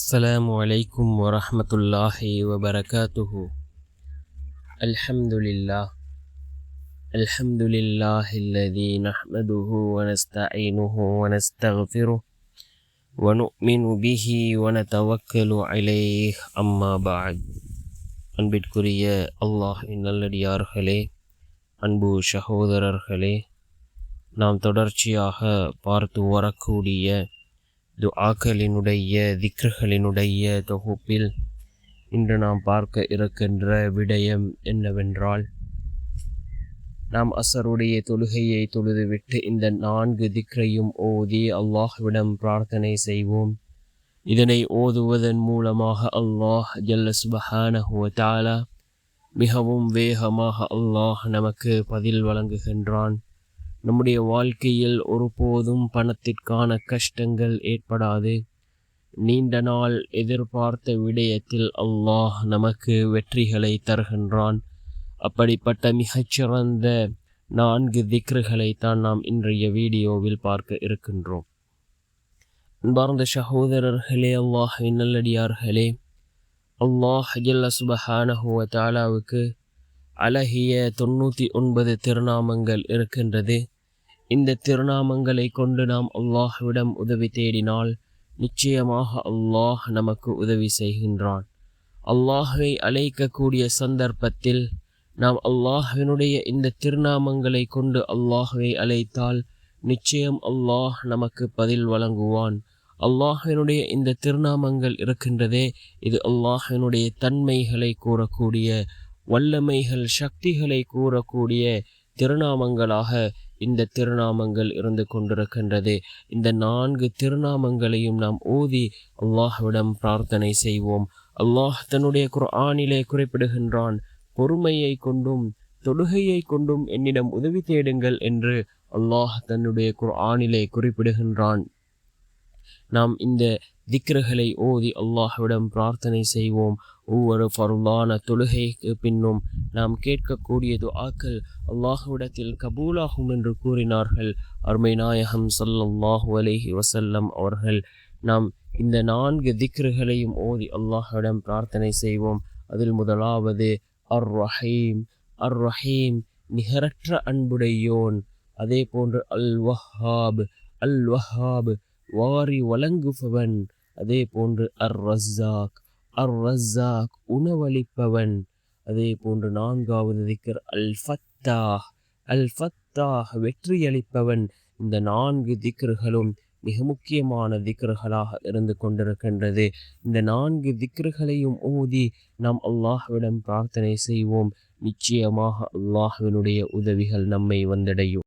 السلام عليكم ورحمة الله وبركاته. الحمد لله الذي نحمده ونستعينه ونستغفره ونؤمن به ونتوكل عليه. أما بعد. அன்பிற்குரிய அல்லாஹ்வின் நல்லடியார்களே, அன்பு சகோதரர்களே, நாம் தொடர்ச்சியாக பார்த்து வரக்கூடிய துஆக்களினுடைய திக்ருகளினுடைய தொகுப்பில் இன்று நாம் பார்க்க இருக்கின்ற விடயம் என்னவென்றால், நாம் அசருடைய தொழுகையை தொழுதுவிட்டு இந்த 4 திக்ரையும் ஓதி அல்லாஹ்விடம் பிரார்த்தனை செய்வோம். இதனை ஓதுவதன் மூலமாக அல்லாஹ் ஜல்ல சுப்ஹானஹு வ தஆலா மிகவும் வேகமாக அல்லாஹ் நமக்கு பதில் வழங்குகின்றான். நம்முடைய வாழ்க்கையில் ஒருபோதும் பணத்திற்கான கஷ்டங்கள் ஏற்படாது. நீண்ட நாள் எதிர்பார்த்த விடயத்தில் அல்லாஹ் நமக்கு வெற்றிகளை தருகின்றான். அப்படிப்பட்ட மிகச்சிறந்த 4 திக்ருகளைத்தான் நாம் இன்றைய வீடியோவில் பார்க்க இருக்கின்றோம். அன்பார்ந்த சகோதரர்களே, அல்லாஹ்வின் நல்லடியார்களே, அல்லாஹ் ஜல்ல சுப்ஹானஹு வ தஆலாவுக்கு அழகிய 99 திருநாமங்கள் இருக்கின்றது. இந்த திருநாமங்களை கொண்டு நாம் அல்லாஹ்விடம் உதவி தேடினால் நிச்சயமாக அல்லாஹ் நமக்கு உதவி செய்கின்றான். அல்லாஹ்வை அழைக்கக்கூடிய சந்தர்ப்பத்தில் நாம் அல்லாஹ்வினுடைய இந்த திருநாமங்களை கொண்டு அல்லாஹ்வை அழைத்தால் நிச்சயம் அல்லாஹ் நமக்கு பதில் வழங்குவான். அல்லாஹ்வினுடைய இந்த திருநாமங்கள் இருக்கின்றதே, இது அல்லாஹ்வினுடைய தன்மைகளை கூறக்கூடிய, வல்லமைகள் சக்திகளை கூறக்கூடிய திருநாமங்களாக இந்த திருநாமங்கள் இருந்து கொண்டிருக்கின்றது. இந்த 4 திருநாமங்களையும் நாம் ஓதி அல்லாஹ்விடம் பிரார்த்தனை செய்வோம். அல்லாஹ் தன்னுடைய குர்ஆனிலே குறிப்பிடுகின்றான், பொறுமையை கொண்டும் தொழுகையை கொண்டும் என்னிடம் உதவி தேடுங்கள் என்று அல்லாஹ் தன்னுடைய குர்ஆனிலே குறிப்பிடுகின்றான். நாம் இந்த திக்ருகளை ஓதி அல்லாஹ்விடம் பிரார்த்தனை செய்வோம். ஒவ்வொரு ஃபர்லான தொழுகைக்கு பின்னும் நாம் கேட்கக்கூடிய துஆக்கள் அல்லாஹ்விடத்தில் கபூலாகும் என்று கூறினார்கள் அருமை நாயகம் ஸல்லல்லாஹு அலைஹி வஸல்லம் அவர்கள். நாம் இந்த 4 திக்ருகளையும் ஓதி அல்லாஹ்விடம் பிரார்த்தனை செய்வோம். அதில் முதலாவது அர் ரஹீம். அர் ரஹீம் நிகரற்ற அன்புடையோன். அதே போன்று அல் வஹ்ஹாப். அல் வஹ்ஹாப் வாரி வழங்குபவன். அதே போன்று அர் ரஸாக். அர் ரஸாக் உணவளிப்பவன். அதே போன்று 4வது திக்ர் அல் ஃபத்தாஹ். அல் ஃபத்தாஹ் வெற்றியளிப்பவன். இந்த 4 திக்ருகளும் மிக முக்கியமான திக்ருகளாக இருந்து கொண்டிருக்கின்றது. இந்த 4 திக்ருகளையும் ஓதி நாம் அல்லாஹ்விடம் பிரார்த்தனை செய்வோம். நிச்சயமாக அல்லாஹ்வினுடைய உதவிகள் நம்மை வந்தடையும்.